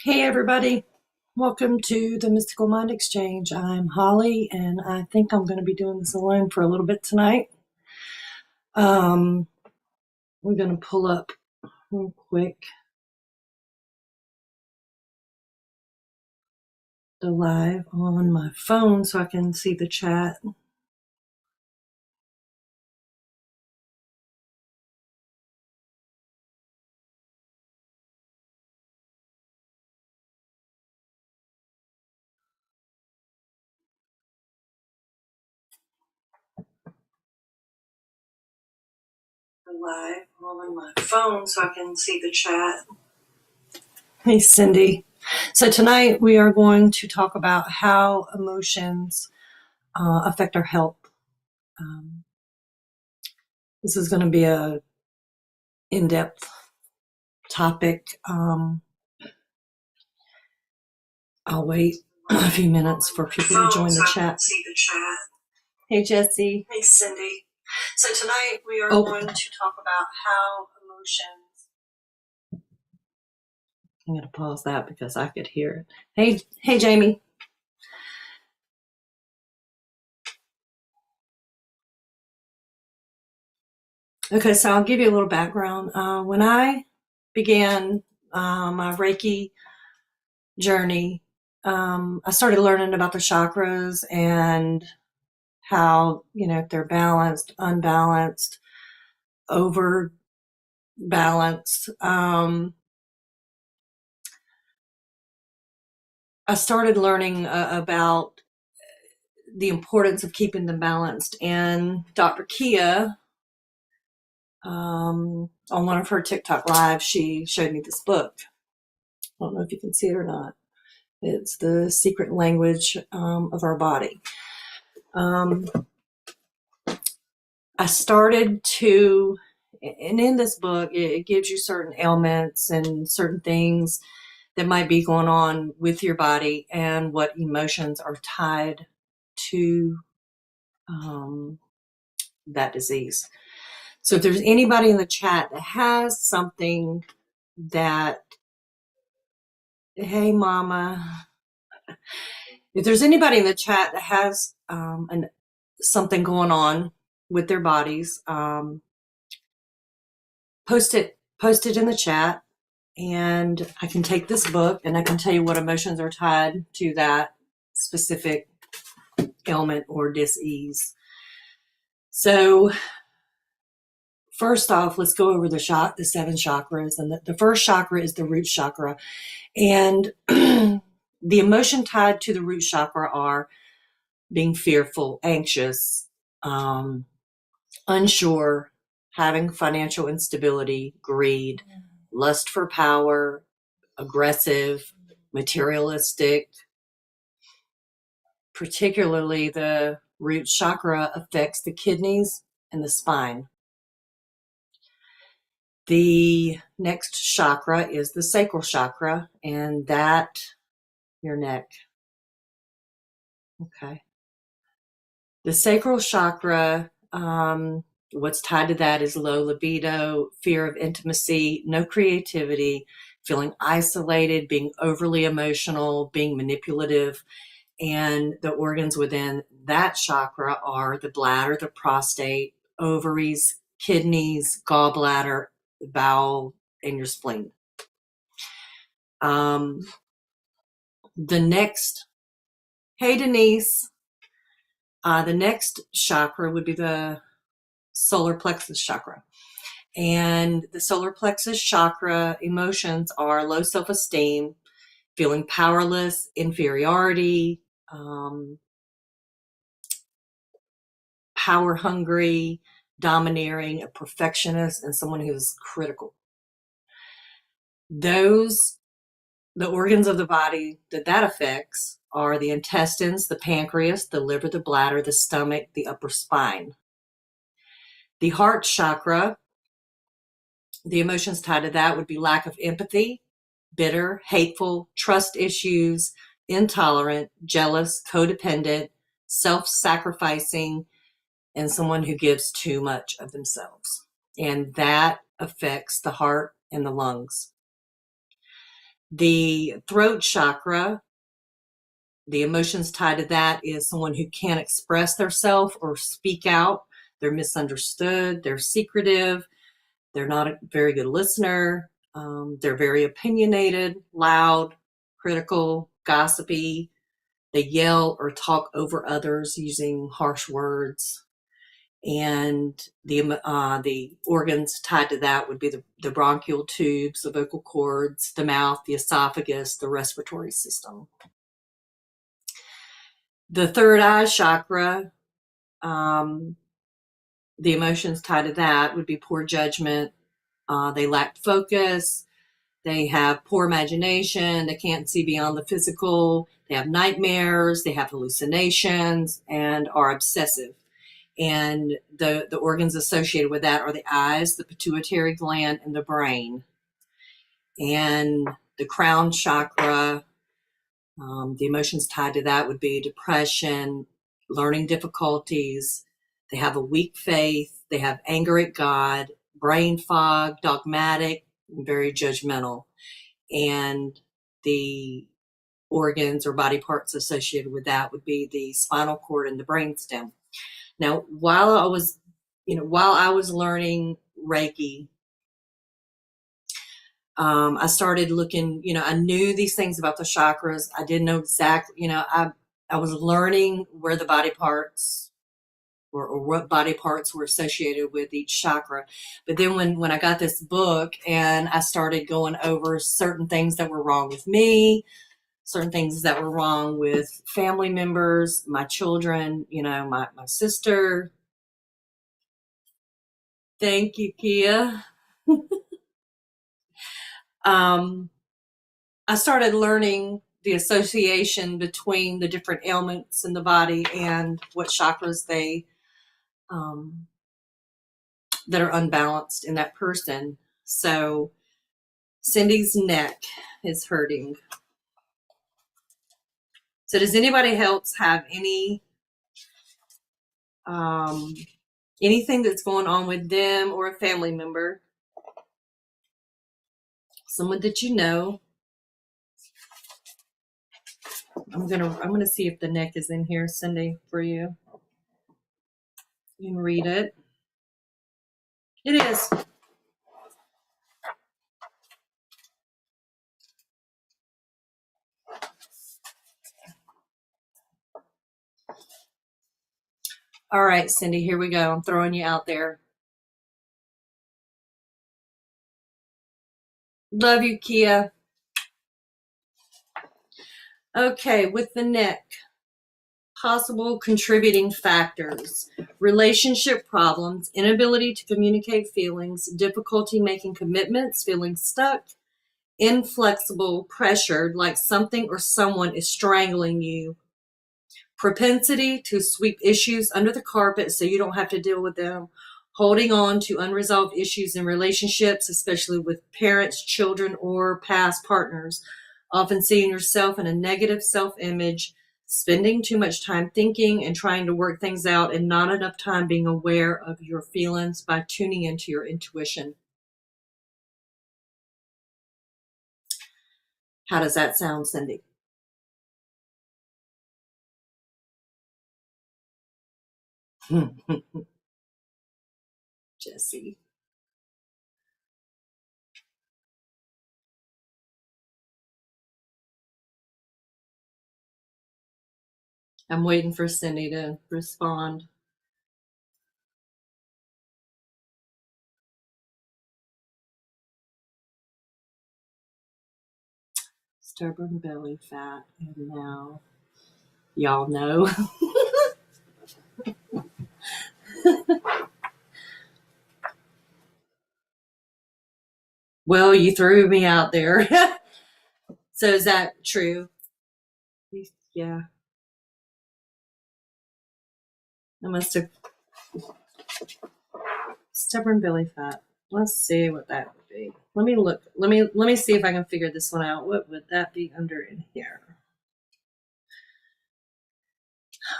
Hey, everybody. Welcome to the Mystical Mind Exchange. I'm Holly, and I think I'm going to be doing this alone for a little bit tonight. We're going to pull up real quick the live on my phone so I can see the chat. The live on my phone so I can see the chat. Hey, Cindy. So tonight we are going to talk about how emotions affect our health. This is going to be a in-depth topic. I'll wait a few minutes for people to join the chat. Hey, Jesse. Hey, Cindy. So tonight we are going to talk about how emotions. I'm going to pause that because I could hear it. Hey, Jamie. Okay, so I'll give you a little background. When I began my Reiki journey, I started learning about the chakras and how, if they're balanced, unbalanced, overbalanced. I started learning about the importance of keeping them balanced. And Dr. Kia, on one of her TikTok lives, she showed me this book. I don't know if you can see it or not. It's The Secret Language of Our Body. I started to, and in this book, it gives you certain ailments and certain things that might be going on with your body and what emotions are tied to that disease. So if there's anybody in the chat that has something that, hey, Mama, if there's anybody in the chat that has something going on with their bodies, post it in the chat, and I can take this book and I can tell you what emotions are tied to that specific ailment or dis-ease. So first off, let's go over the 7 chakras. And the first chakra is the root chakra. And the emotion tied to the root chakra are being fearful, anxious, unsure, having financial instability, greed, lust for power, aggressive, materialistic. Particularly the root chakra affects the kidneys and the spine. The next chakra is the sacral chakra, and that, your neck. Okay. The sacral chakra, what's tied to that is low libido, fear of intimacy, no creativity, feeling isolated, being overly emotional, being manipulative. And the organs within that chakra are the bladder, the prostate, ovaries, kidneys, gallbladder, bowel, and your spleen. The next, hey Denise, the next chakra would be the solar plexus chakra. And the solar plexus chakra emotions are low self-esteem, feeling powerless, inferiority, power hungry, domineering, a perfectionist, and someone who's critical. The organs of the body that affects are the intestines, the pancreas, the liver, the bladder, the stomach, the upper spine. The heart chakra, the emotions tied to that would be lack of empathy, bitter, hateful, trust issues, intolerant, jealous, codependent, self-sacrificing, and someone who gives too much of themselves. And that affects the heart and the lungs. The throat chakra, the emotions tied to that is someone who can't express themselves or speak out. They're misunderstood. They're secretive. They're not a very good listener. They're very opinionated, loud, critical, gossipy. They yell or talk over others using harsh words. And the organs tied to that would be the bronchial tubes, the vocal cords, the mouth, the esophagus, the respiratory system. The third eye chakra, the emotions tied to that would be poor judgment. They lack focus. They have poor imagination. They can't see beyond the physical. They have nightmares. They have hallucinations and are obsessive. And the organs associated with that are the eyes, the pituitary gland, and the brain. And the crown chakra, the emotions tied to that would be depression, learning difficulties. They have a weak faith. They have anger at God, brain fog, dogmatic, and very judgmental. And the organs or body parts associated with that would be the spinal cord and the brainstem. Now, while I was learning Reiki, I started looking, I knew these things about the chakras. I didn't know exactly, I was learning where the body parts or what body parts were associated with each chakra. But then when I got this book and I started going over certain things that were wrong with me, certain things that were wrong with family members, my children, my sister. Thank you, Kia. I started learning the association between the different ailments in the body and what chakras that are unbalanced in that person. So Cindy's neck is hurting. So does anybody else have anything that's going on with them or a family member? Someone that you know. I'm gonna see if the neck is in here, Cindy, for you. You can read it. It is. All right, Cindy, here we go. I'm throwing you out there. Love you, Kia. Okay, with the neck, possible contributing factors: relationship problems, inability to communicate feelings, difficulty making commitments, feeling stuck, inflexible, pressured, like something or someone is strangling you, propensity to sweep issues under the carpet so you don't have to deal with them, holding on to unresolved issues in relationships, especially with parents, children, or past partners, often seeing yourself in a negative self-image, spending too much time thinking and trying to work things out, and not enough time being aware of your feelings by tuning into your intuition. How does that sound, Cindy? Jesse. I'm waiting for Cindy to respond. Stubborn belly fat, and now y'all know. Well, you threw me out there. So is that true? Yeah, I must have. Stubborn belly fat. Let's see what that would be. Let me look. Let me see if I can figure this one out. What would that be under in here?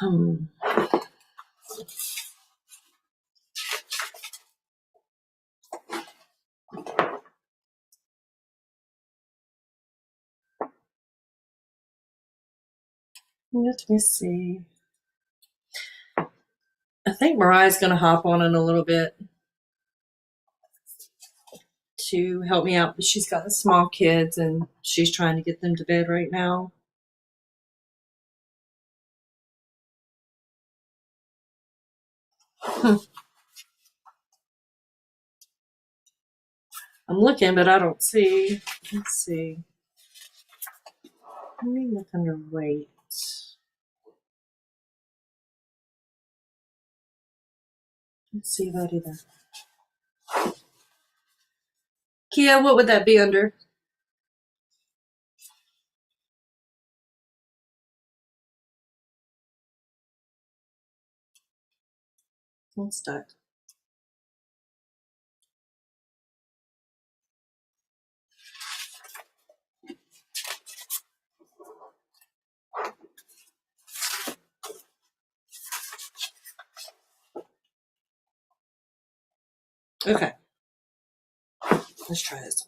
Hmm. Let me see. I think Mariah's going to hop on in a little bit to help me out. But she's got the small kids and she's trying to get them to bed right now. I'm looking, but I don't see. Let's see. Let me look under weight. Let's see that either. Kia, what would that be under? What's that? Okay. Let's try this.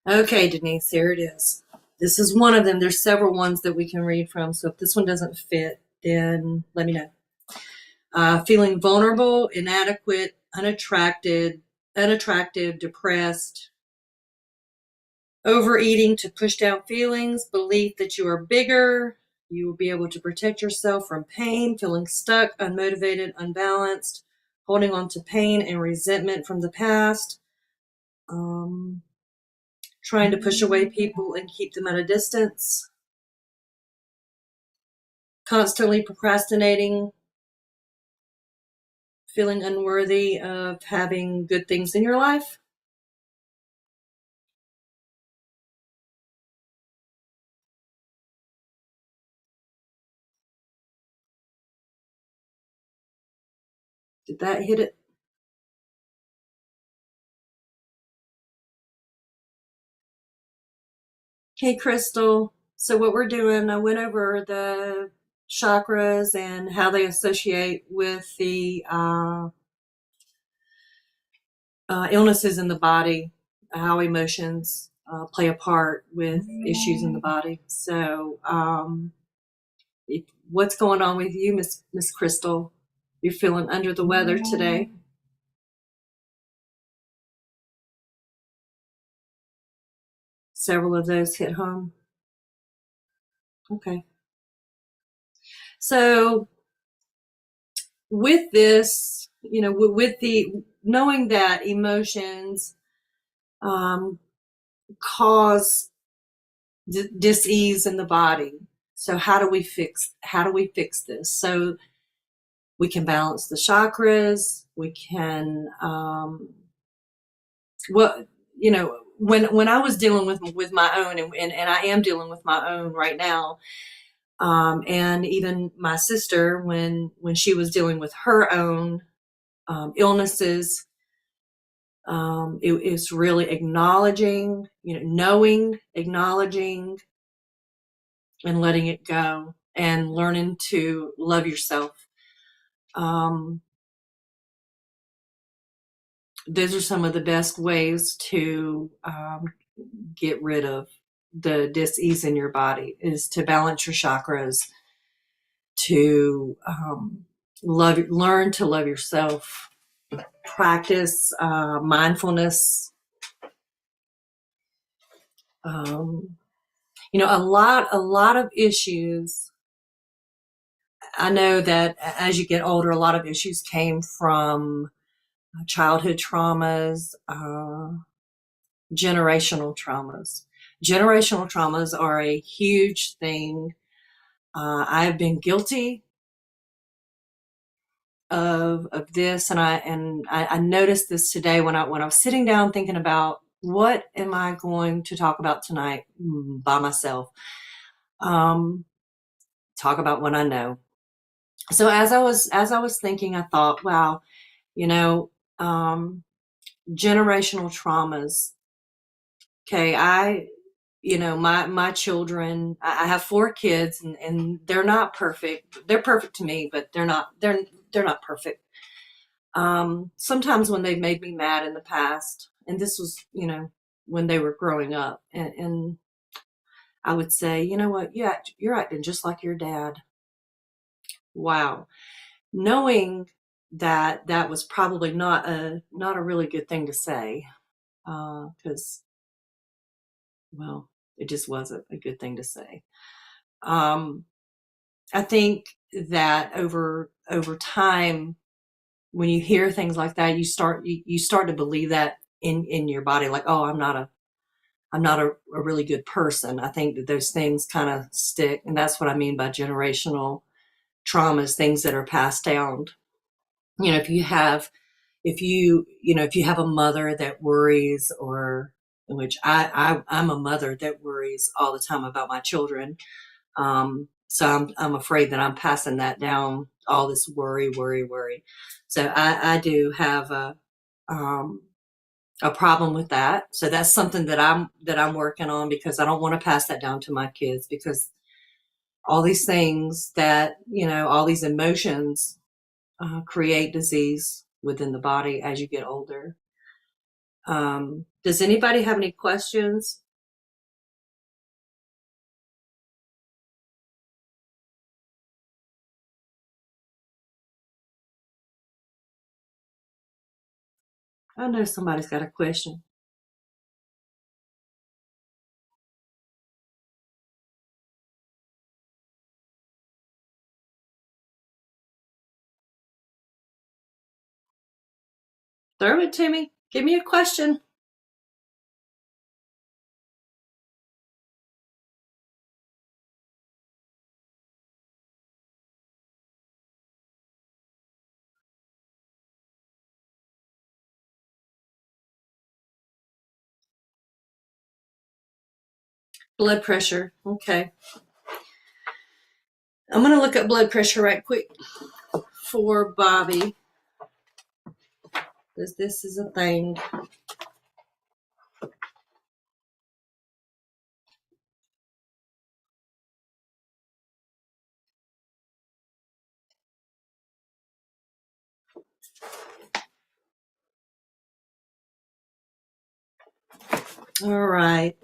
Okay, Denise, there it is. This is one of them. There's several ones that we can read from. So if this one doesn't fit, then let me know. Feeling vulnerable, inadequate, unattractive, depressed, overeating to push down feelings, belief that you are bigger, you will be able to protect yourself from pain, feeling stuck, unmotivated, unbalanced, holding on to pain and resentment from the past, trying to push away people and keep them at a distance, constantly procrastinating, feeling unworthy of having good things in your life. Did that hit it? Hey, Crystal. So what we're doing, I went over the chakras and how they associate with the illnesses in the body, how emotions play a part with issues in the body. So what's going on with you, Miss Crystal? You're feeling under the weather today. Several of those hit home. Okay. So with this, with the knowing that emotions cause dis-ease in the body. So how do we fix this? So we can balance the chakras. We can when I was dealing with my own, and I am dealing with my own right now, and even my sister when she was dealing with her own illnesses, it is really acknowledging, acknowledging and letting it go and learning to love yourself. Those are some of the best ways to get rid of the dis-ease in your body, is to balance your chakras, to learn to love yourself, practice mindfulness. A lot of issues. I know that as you get older, a lot of issues came from childhood traumas, generational traumas. Generational traumas are a huge thing. I've been guilty of this, and I noticed this today when I was sitting down thinking about what am I going to talk about tonight by myself. Talk about what I know. So as I was thinking, I thought, wow, generational traumas. Okay, my children, I have 4 kids, and they're not perfect. They're perfect to me, but they're they're not perfect. Sometimes when they've made me mad in the past, and this was, when they were growing up, and I would say, you know what, you're acting just like your dad. Wow. Knowing that that was probably not a really good thing to say, because, well, it just wasn't a good thing to say. I think that over time, when you hear things like that, you start to believe that in your body, like, oh, I'm not a really good person. I think that those things kind of stick, and that's what I mean by generational traumas, things that are passed down. If you have a mother that worries, or which I'm a mother that worries all the time about my children. So I'm afraid that I'm passing that down, all this worry, worry, worry. So I do have a problem with that. So that's something that I'm working on, because I don't want to pass that down to my kids, because all these things that, all these emotions create disease within the body as you get older. Does anybody have any questions? I know somebody's got a question. Throw it to me. Give me a question. Blood pressure. Okay. I'm going to look up blood pressure right quick for Bobby, because this is a thing. All right.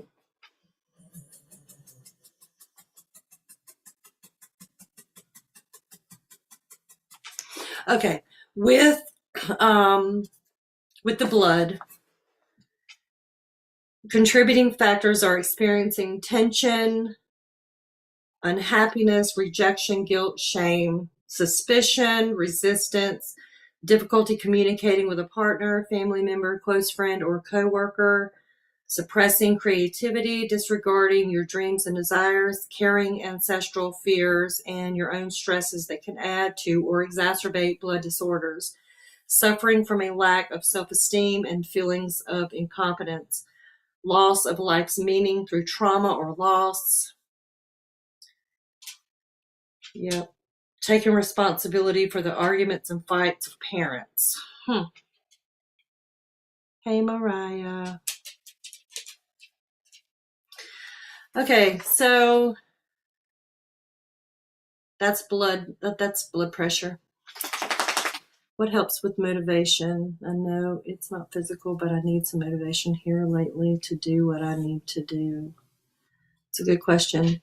Okay. With the blood, contributing factors are experiencing tension, unhappiness, rejection, guilt, shame, suspicion, resistance, difficulty communicating with a partner, family member, close friend, or coworker, suppressing creativity, disregarding your dreams and desires, carrying ancestral fears, and your own stresses that can add to or exacerbate blood disorders, suffering from a lack of self-esteem and feelings of incompetence, loss of life's meaning through trauma or loss. Yep. Taking responsibility for the arguments and fights of parents. Hey, Mariah. Okay, so that's blood pressure. What helps with motivation? I know it's not physical, but I need some motivation here lately to do what I need to do. It's a good question.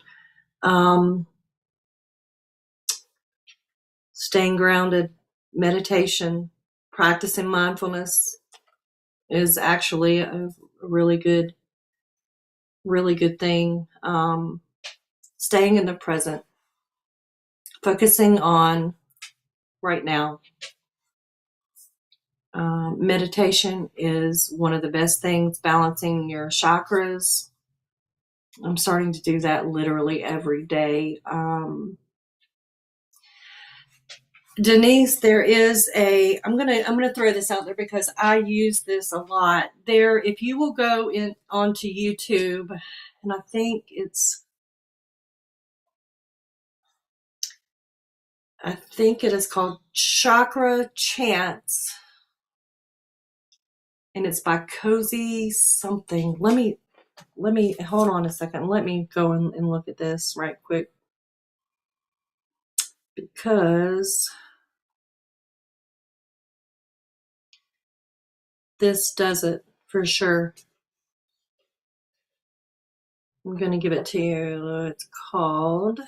Staying grounded, meditation, practicing mindfulness is actually a really good thing. Staying in the present, focusing on right now. Meditation is one of the best things, balancing your chakras. I'm starting to do that literally every day. Denise, there is I'm gonna throw this out there because I use this a lot. There, if you will go onto YouTube, and I think it is called Chakra Chants, and it's by Cozy something. Let me hold on a second. Let me go and look at this right quick, because This does it for sure. I'm going to give it to you. It's called.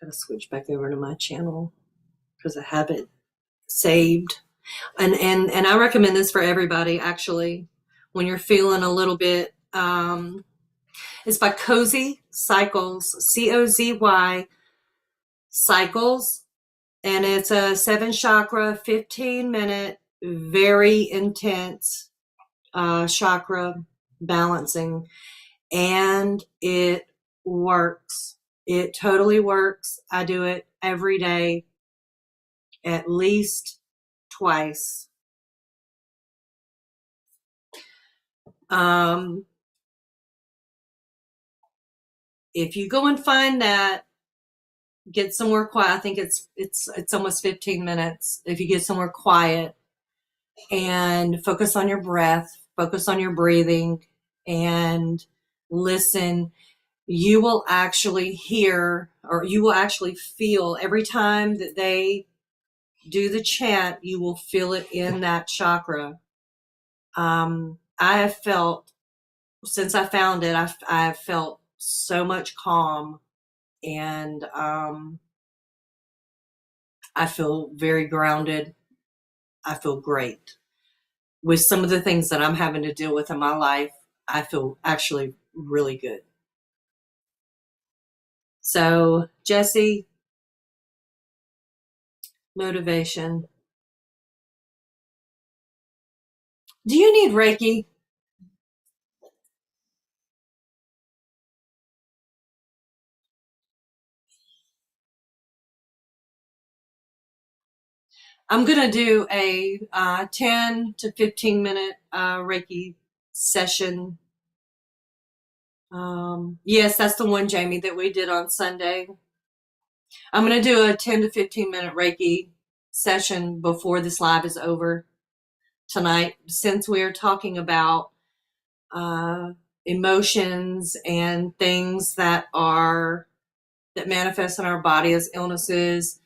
Got to switch back over to my channel because I have it saved. And I recommend this for everybody, actually, when you're feeling a little bit. It's by Cozy Cycles, COZY Cycles, and it's a 7-chakra, 15-minute, very intense chakra balancing, and it works. It totally works. I do it every day, at least twice. If you go and find that, get somewhere quiet. I think it's almost 15 minutes. If you get somewhere quiet and focus on your breath, focus on your breathing, and listen, you will actually hear, or you will actually feel every time that they do the chant, you will feel it in that chakra. I have felt, since I found it, I have felt so much calm, and I feel very grounded. I feel great. With some of the things that I'm having to deal with in my life, I feel actually really good. So, Jesse, motivation. Do you need Reiki? I'm going to do a 10 to 15 minute Reiki session. Yes, that's the one, Jamie, that we did on Sunday. I'm going to do a 10 to 15 minute Reiki session before this live is over tonight, since we are talking about emotions and things that manifest in our body as illnesses.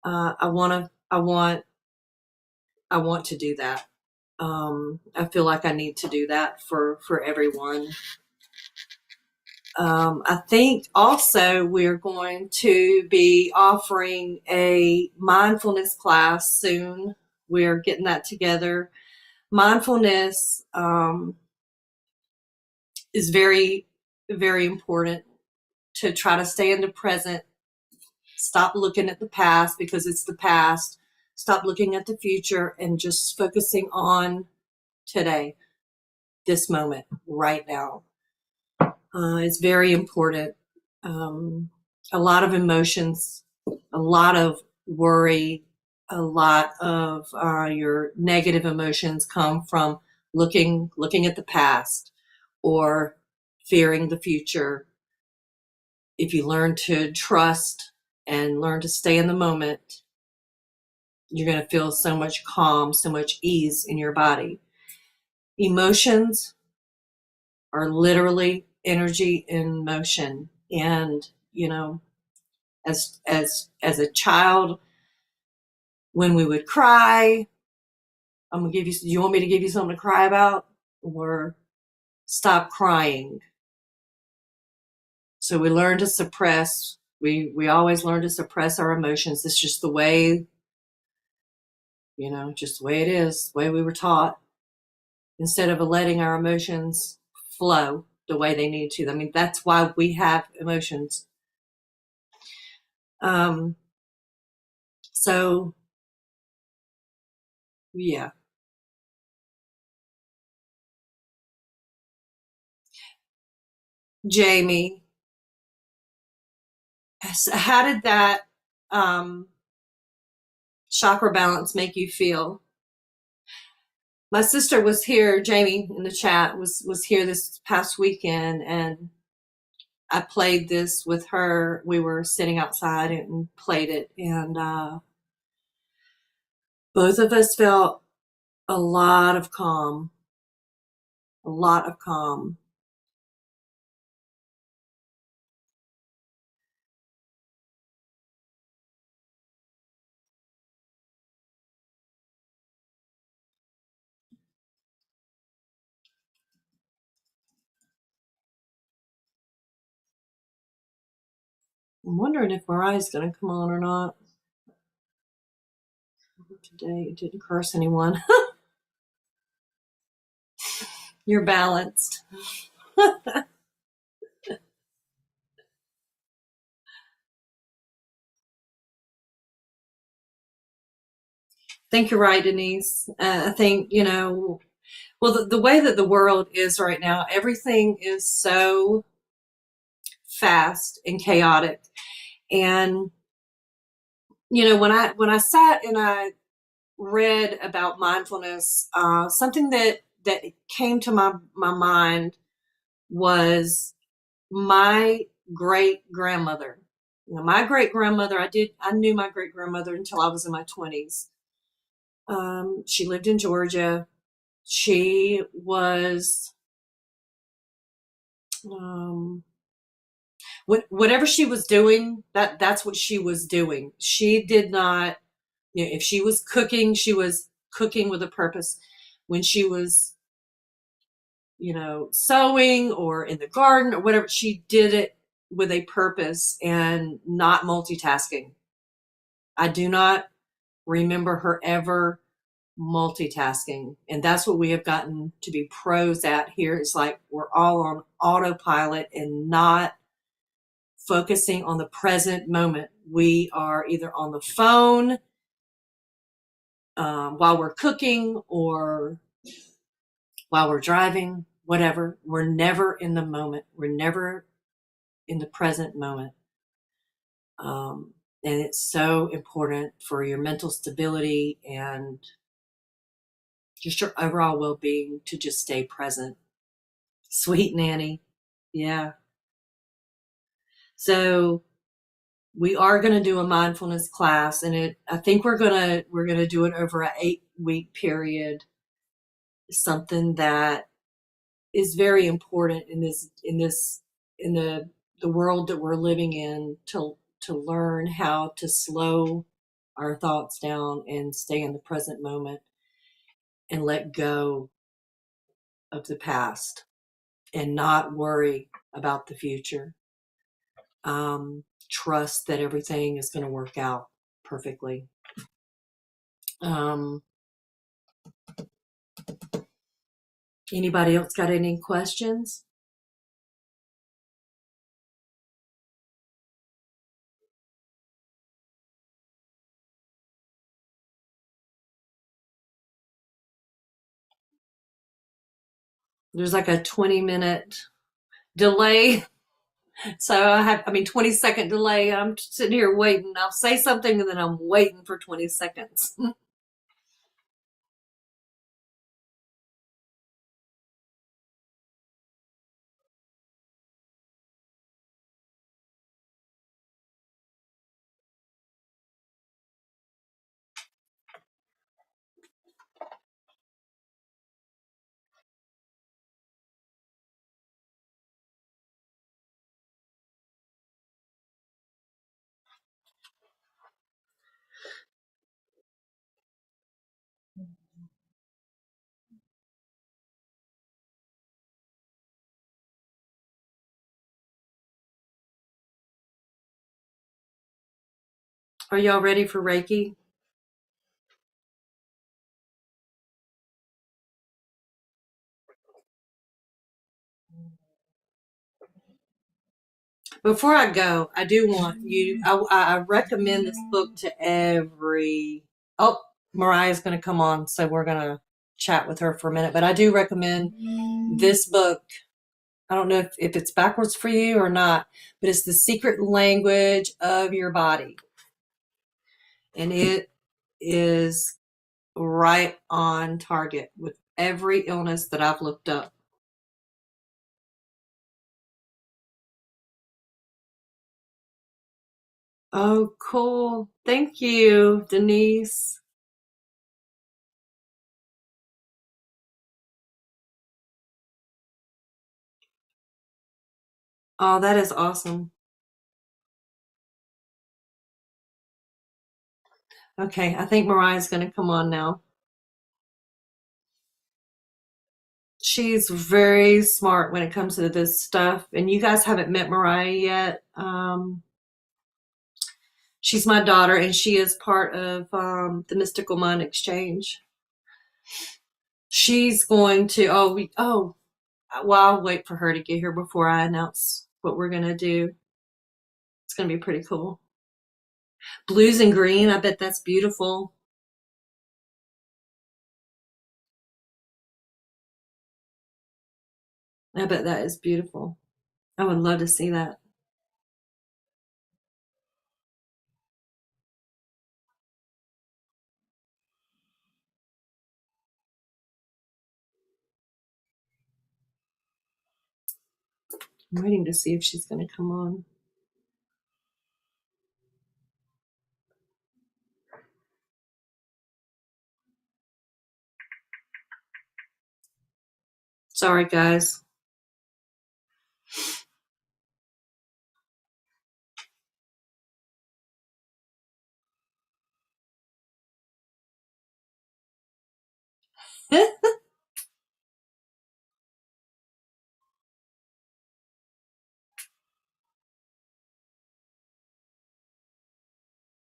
I want to do that. I feel like I need to do that for everyone. I think also we're going to be offering a mindfulness class soon. We're getting that together. Mindfulness is very, very important to try to stay in the present. Stop looking at the past because it's the past. Stop looking at the future and just focusing on today, this moment, right now. It's very important. A lot of emotions, a lot of worry, a lot of your negative emotions come from looking at the past or fearing the future. If you learn to trust and learn to stay in the moment, you're going to feel so much calm, so much ease in your body. Emotions are literally energy in motion. And, as a child, when we would cry, I'm going to give you, you want me to give you something to cry about? Or stop crying. So we learn to suppress. We always learn to suppress our emotions. It's just the way, just the way it is, the way we were taught, instead of letting our emotions flow the way they need to. I mean, that's why we have emotions. So, yeah. Jamie, how did that chakra balance make you feel? My sister was here, Jamie, in the chat, was here this past weekend, and I played this with her. We were sitting outside and played it, and both of us felt a lot of calm. A lot of calm. I'm wondering if Mariah's going to come on or not. Today it didn't curse anyone. You're balanced. I think you're right, Denise. I think, well, the way that the world is right now, everything is so fast and chaotic. And, when I sat and I read about mindfulness, something that came to my mind was my great grandmother. My great grandmother, I knew my great grandmother until I was in my 20s. She lived in Georgia. She was, um, whatever she was doing, that's what she was doing. She did not, if she was cooking with a purpose. When she was, sewing or in the garden or whatever, she did it with a purpose and not multitasking. I do not remember her ever multitasking. And that's what we have gotten to be pros at here. It's like we're all on autopilot and not focusing on the present moment. We are either on the phone while we're cooking or while we're driving, whatever. We're never in the moment. We're never in the present moment. And it's so important for your mental stability and just your overall well-being to just stay present. Sweet Nanny. Yeah. So we are going to do a mindfulness class, and I think we're going to do it over an 8-week period. Something that is very important in the world that we're living in, to learn how to slow our thoughts down and stay in the present moment and let go of the past and not worry about the future. Trust that everything is going to work out perfectly. Anybody else got any questions? There's like a 20-minute delay. So 20-second delay. I'm sitting here waiting. I'll say something and then I'm waiting for 20 seconds. Are y'all ready for Reiki? Before I go, I do want you, I recommend this book to every, oh, Mariah's going to come on, so we're going to chat with her for a minute, but I do recommend this book. I don't know if it's backwards for you or not, but it's The Secret Language of Your Body. And it is right on target with every illness that I've looked up. Oh, cool. Thank you, Denise. Oh, that is awesome. Okay, I think Mariah's going to come on now. She's very smart when it comes to this stuff, and you guys haven't met Mariah yet. She's my daughter, and she is part of the Mystical Mind Exchange. She's going to. Well, I'll wait for her to get here before I announce what we're gonna do. It's gonna be pretty cool. Blues and green. I bet that's beautiful. I bet that is beautiful. I would love to see that. I'm waiting to see if she's going to come on. Sorry, guys.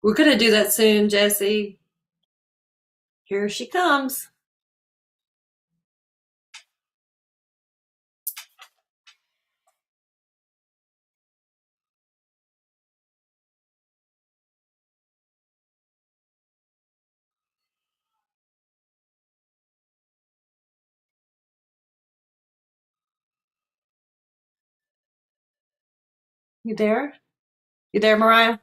We're going to do that soon, Jesse. Here she comes. You there? You there, Mariah?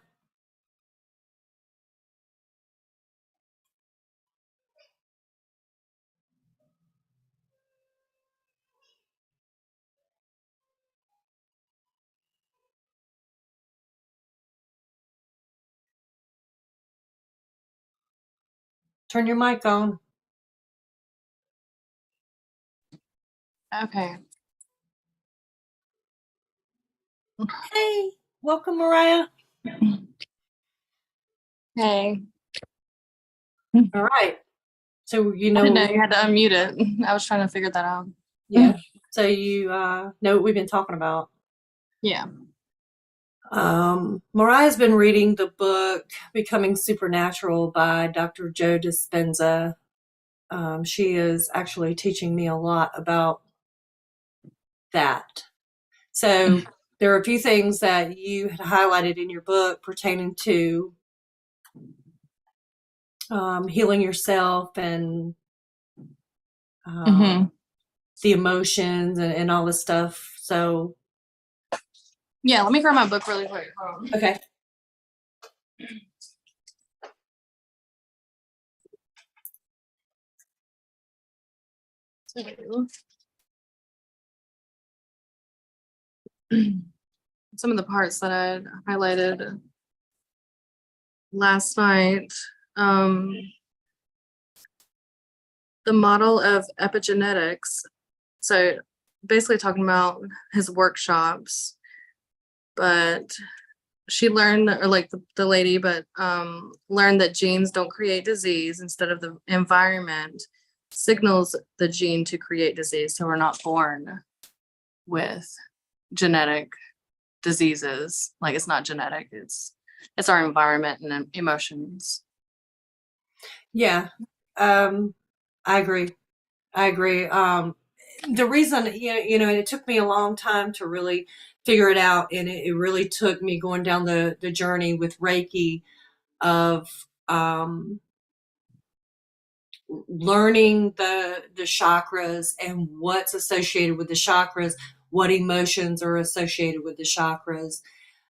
Turn your mic on. Okay. Hey, welcome, Mariah. Hey. All right. So I didn't know you had to unmute it. I was trying to figure that out. Yeah. So you know what we've been talking about. Yeah. Mariah's been reading the book Becoming Supernatural by Dr. Joe Dispenza. She is actually teaching me a lot about that. So there are a few things that you had highlighted in your book pertaining to healing yourself and the emotions and all this stuff. So yeah, let me grab my book really quick. Hold on. Okay. Some of the parts that I highlighted last night. The model of epigenetics. So basically talking about his workshops, but she learned, or like the lady, but learned that genes don't create disease. Instead of the environment signals the gene to create disease. So we're not born with genetic diseases. Like it's not genetic, it's our environment and emotions. Yeah. I agree. The reason, it took me a long time to really figure it out, and it really took me going down the journey with Reiki of learning the chakras and what's associated with the chakras, what emotions are associated with the chakras.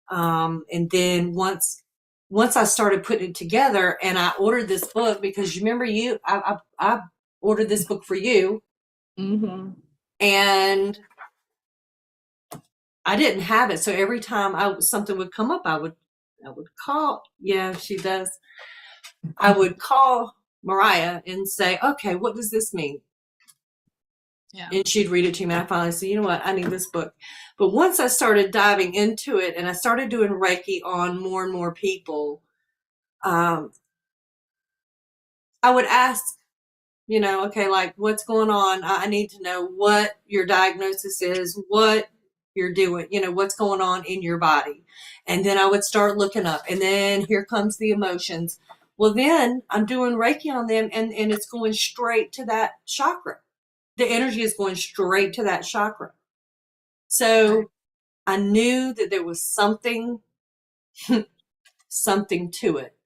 And then once I started putting it together, and I ordered this book because you remember I ordered this book for you. And I didn't have it. So every time something would come up, I would call. Yeah, she does. I would call Mariah and say, okay, what does this mean? Yeah. And she'd read it to me. And I finally said, you know what? I need this book. But once I started diving into it and I started doing Reiki on more and more people, I would ask, okay, like what's going on? I need to know what your diagnosis is, what you're doing, what's going on in your body. And then I would start looking up, and then here comes the emotions. Well, then I'm doing Reiki on them, and it's going straight to that chakra. The energy is going straight to that chakra. So I knew that there was something to it.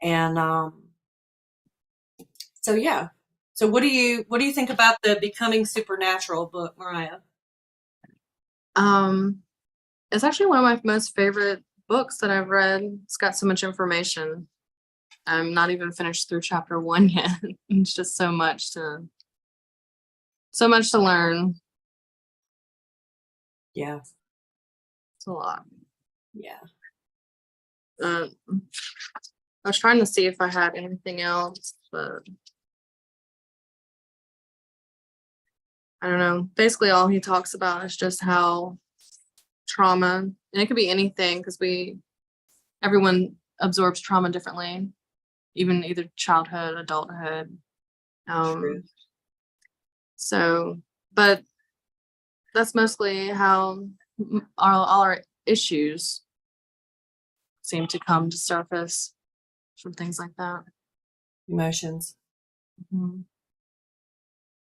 And so yeah. So what do you think about the Becoming Supernatural book, Mariah? It's actually one of my most favorite books that I've read. It's got so much information. I'm not even finished through chapter 1 yet. It's just so much to learn. Yeah. It's a lot. Yeah. I was trying to see if I had anything else, but I don't know. Basically, all he talks about is just how trauma, and it could be anything, because everyone absorbs trauma differently, even either childhood, adulthood. True. So, but that's mostly how all our issues seem to come to surface from things like that. Emotions. Mm-hmm.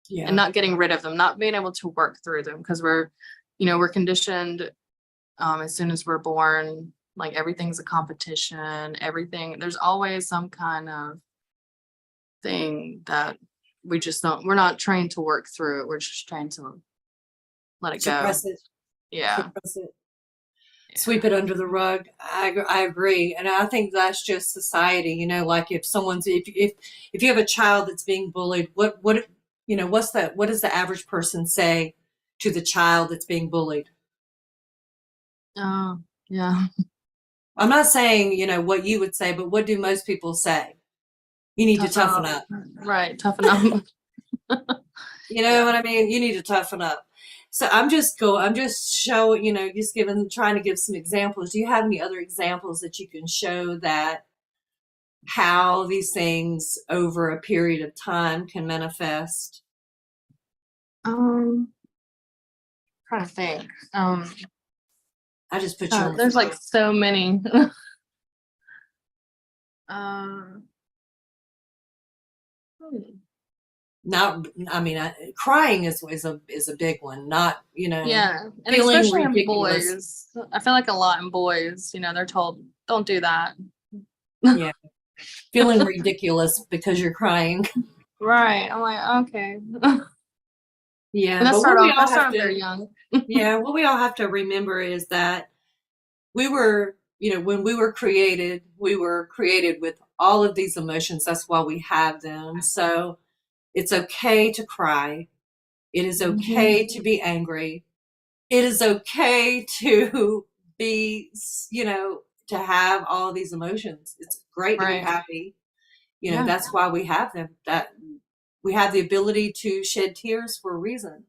Yeah. And not getting rid of them, not being able to work through them, because we're conditioned as soon as we're born, like everything's a competition, there's always some kind of thing that we're not trained to work through it. We're just trained to let it Suppress go. it. Yeah. Suppress it. Yeah. Sweep it under the rug. I agree. And I think that's just society, like if you have a child that's being bullied, what what does the average person say to the child that's being bullied? Oh, yeah. I'm not saying, what you would say, but what do most people say? You need to toughen up. Right, toughen up. You know what I mean? You need to toughen up. So I'm just showing, trying to give some examples. Do you have any other examples that you can show that how these things over a period of time can manifest? Trying to think. I just put you on the There's spot. like so many. Hmm. Not, I mean, crying is a big one. Not, Yeah, and feeling especially in ridiculous. boys. I feel like a lot in boys, they're told, don't do that. Yeah, feeling ridiculous because you're crying. Right. I'm like, okay. Yeah, And but what we all that's have sort of very to, young. yeah, what we all have to remember is that we were, when we were created with all of these emotions. That's why we have them. So it's okay to cry. It is okay to be angry. It is okay to be, to have all these emotions. It's great to be Right. happy. Yeah. That's why we have them. That we have the ability to shed tears for a reason.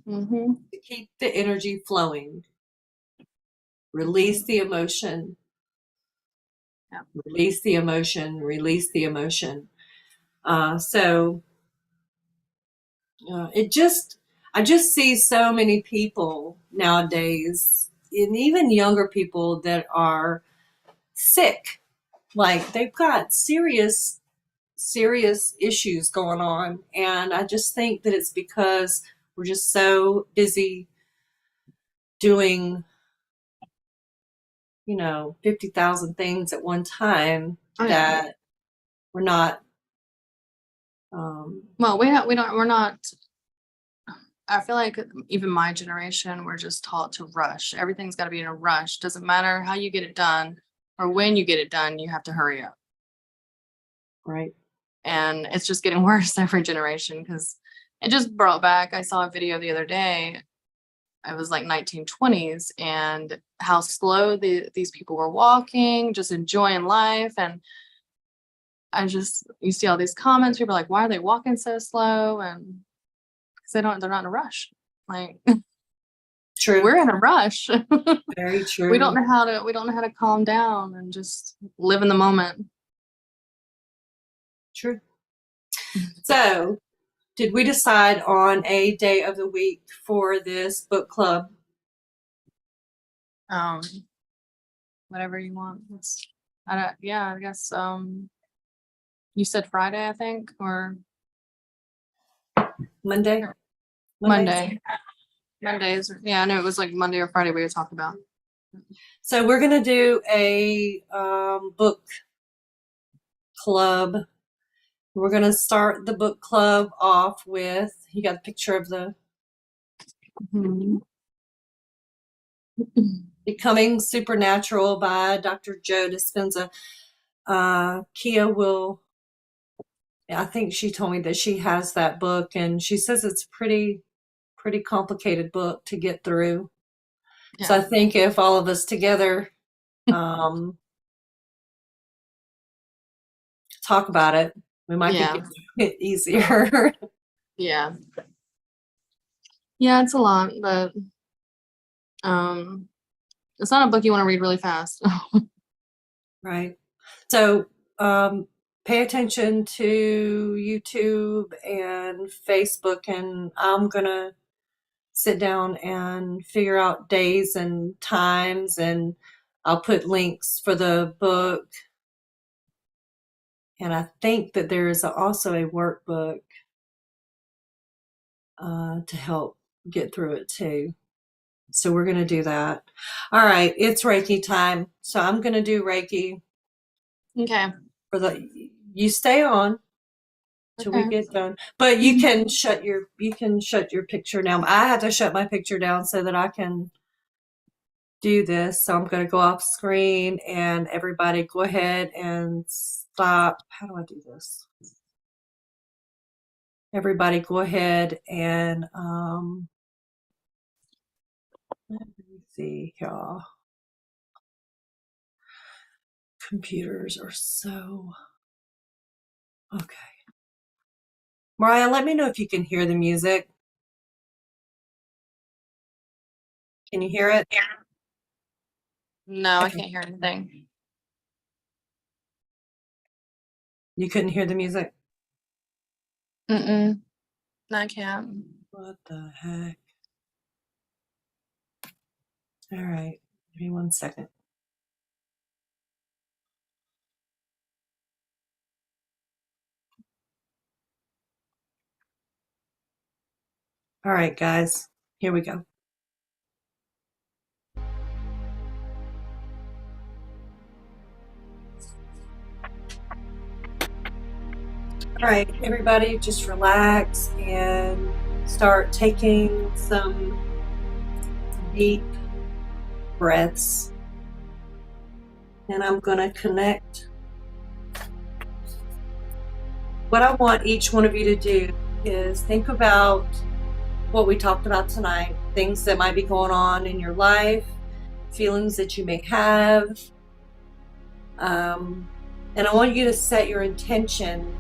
Mm-hmm. To keep the energy flowing. Release the emotion. Yeah. Release the emotion. Release the emotion. So I just see so many people nowadays, and even younger people, that are sick. Like they've got serious issues going on. And I just think that it's because we're just so busy doing, 50,000 things at one time that we're not. Well, we're not. I feel like even my generation, we're just taught to rush. Everything's got to be in a rush. Doesn't matter how you get it done or when you get it done, you have to hurry up. Right. And it's just getting worse every generation, because it just brought back, I saw a video the other day. It was like 1920s, and how slow these people were walking, just enjoying life. And you see all these comments, people are like, why are they walking so slow? And they're not in a rush. Like, True. We're in a rush. Very true. We don't know how to calm down and just live in the moment. True. So, did we decide on a day of the week for this book club? Um, whatever you want. I don't, yeah, I guess, you said Friday, I think, or Monday? Monday. Mondays, yeah, I know it was like Monday or Friday we were talking about. So we're going to do a book club. We're going to start the book club off with, you got a picture of the Mhm. Becoming Supernatural by Dr. Joe Dispenza. Kia will, I think she told me that she has that book, and she says it's pretty complicated book to get through. So I Yeah. think if all of us together talk about it, we might be Yeah. getting it easier. Yeah. Yeah, it's a lot, but um it's not a book you want to read really fast. Right. So pay attention to YouTube and Facebook, and I'm going to sit down and figure out days and times, and I'll put links for the book. And I think that there is also a workbook to help get through it too. So we're going to do that. All right, it's Reiki time. So I'm going to do Reiki Okay. for you stay on till we Okay. get done. But you can shut your picture now. I have to shut my picture down so that I can do this. So I'm going to go off screen, and everybody go ahead and stop. How do I do this? Everybody go ahead and let me see, y'all. Computers are so okay. Mariah, let me know if you can hear the music. Can you hear it? No, I Okay. can't hear anything. You couldn't hear the music? Mm-mm. No, I can't. What the heck? All right. Give me 1 second. All right, guys. Here we go. All right, everybody, just relax and start taking some deep breaths. And I'm going to connect. What I want each one of you to do is think about what we talked about tonight, things that might be going on in your life, feelings that you may have. And I want you to set your intention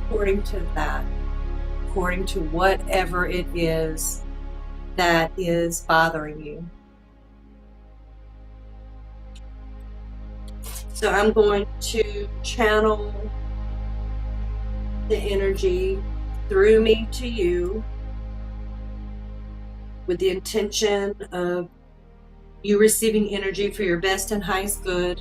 according to that, according to whatever it is that is bothering you. So I'm going to channel the energy through me to you with the intention of you receiving energy for your best and highest good.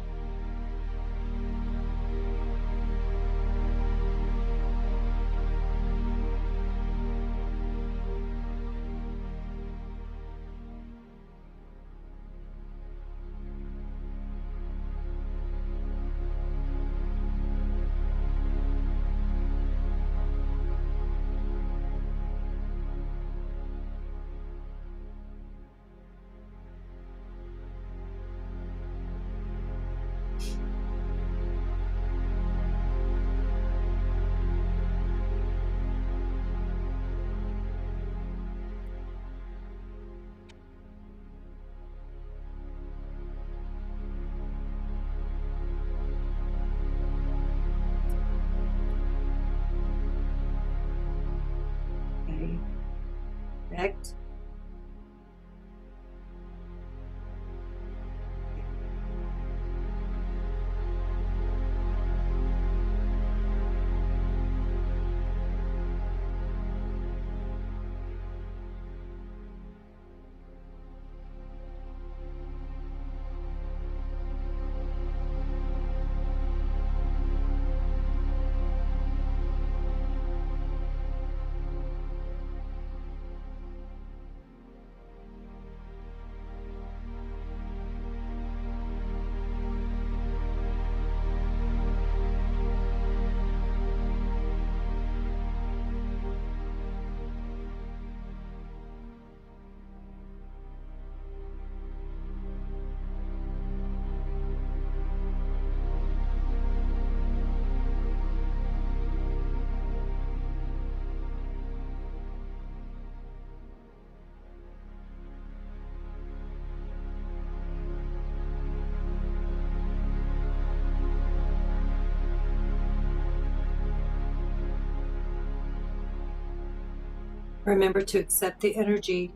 Okay. Next. Remember to accept the energy.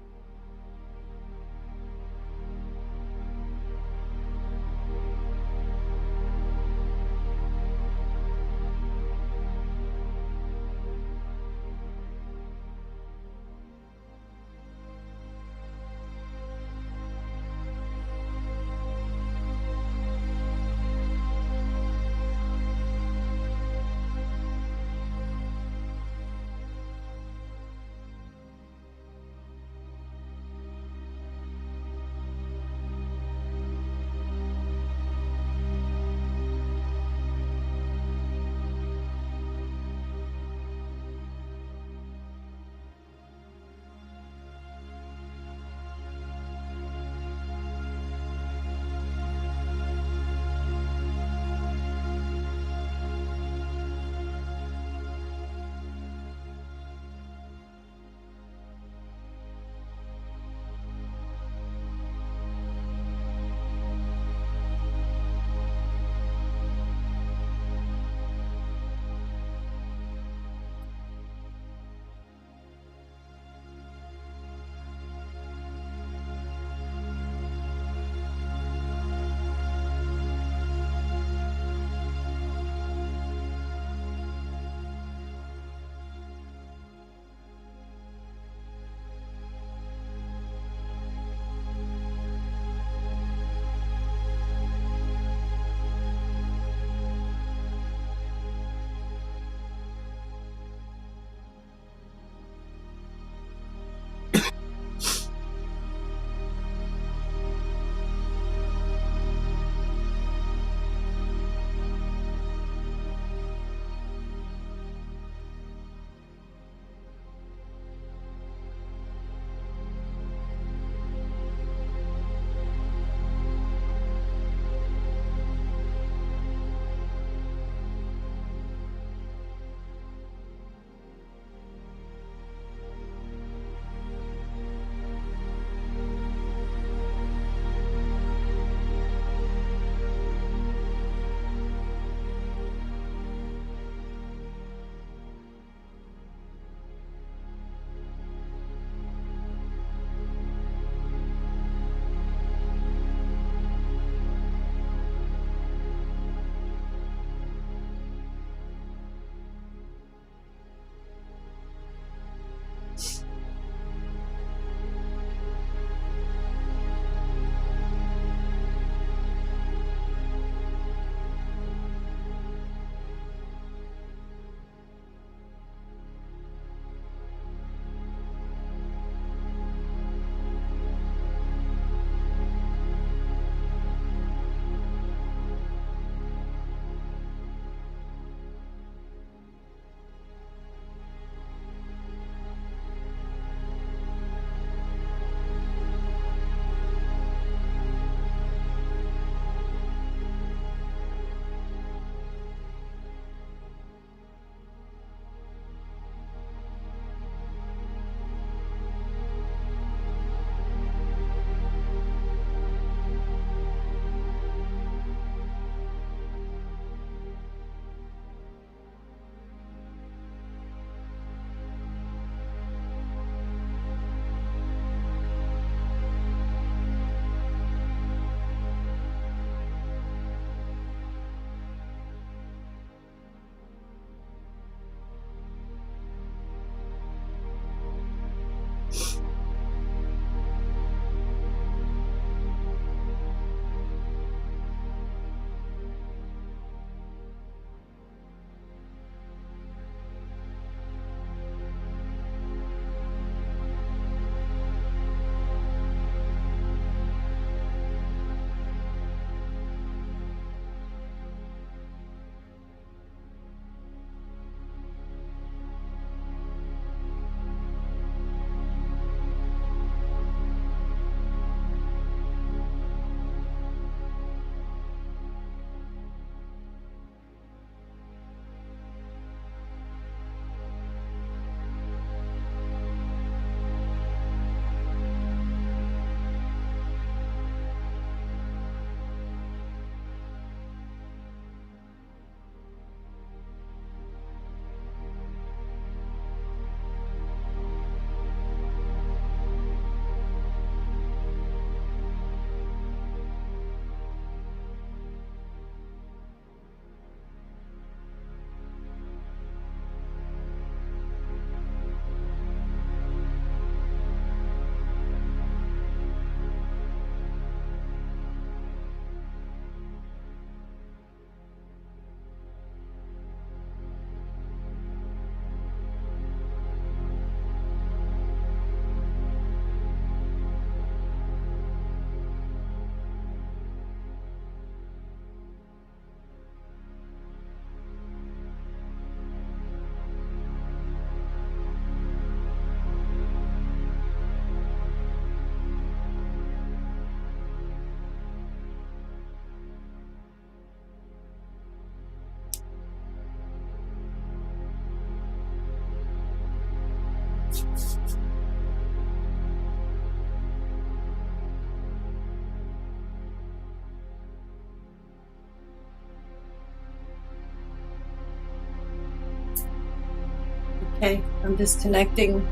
Okay, I'm disconnecting.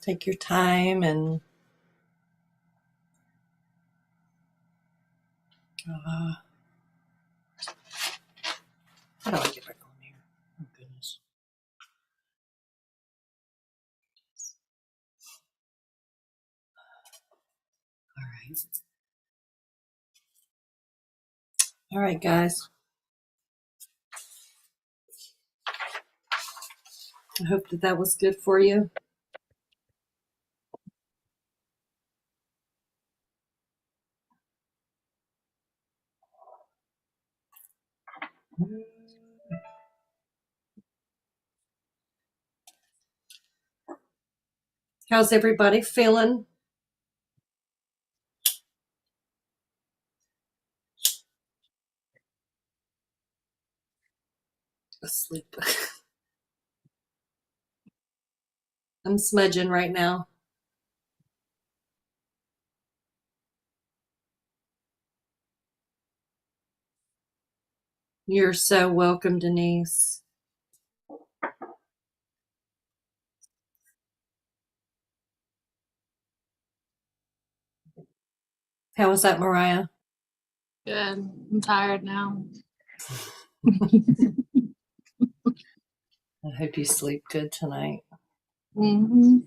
Take your time and how do I get back on here? Oh goodness. All right. All right, guys. I hope that that was good for you. How's everybody feeling? Asleep. I'm smudging right now. You're so welcome, Denise. How was that, Mariah? Good. I'm tired now. I hope you sleep good tonight. Mm-hmm.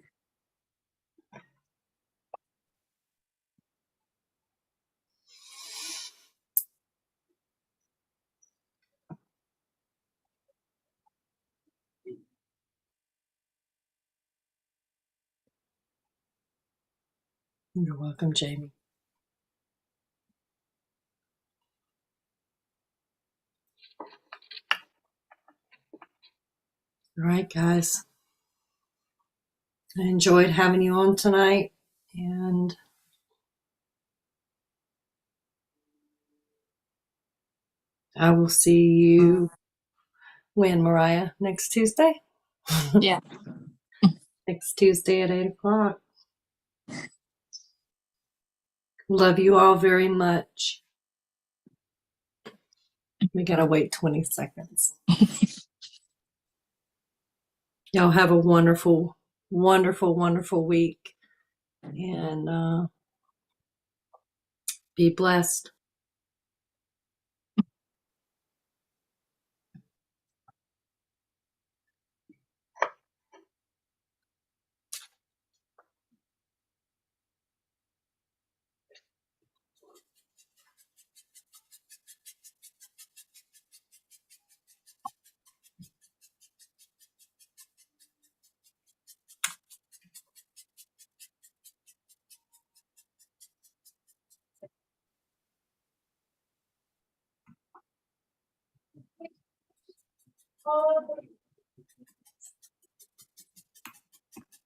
You're welcome, Jamie. All right, guys. I enjoyed having you on tonight, and I will see you when, Mariah? Next Tuesday? Yeah. Next Tuesday at 8 o'clock. Love you all very much. We gotta wait 20 seconds. Y'all have a wonderful, wonderful, wonderful week, and be blessed.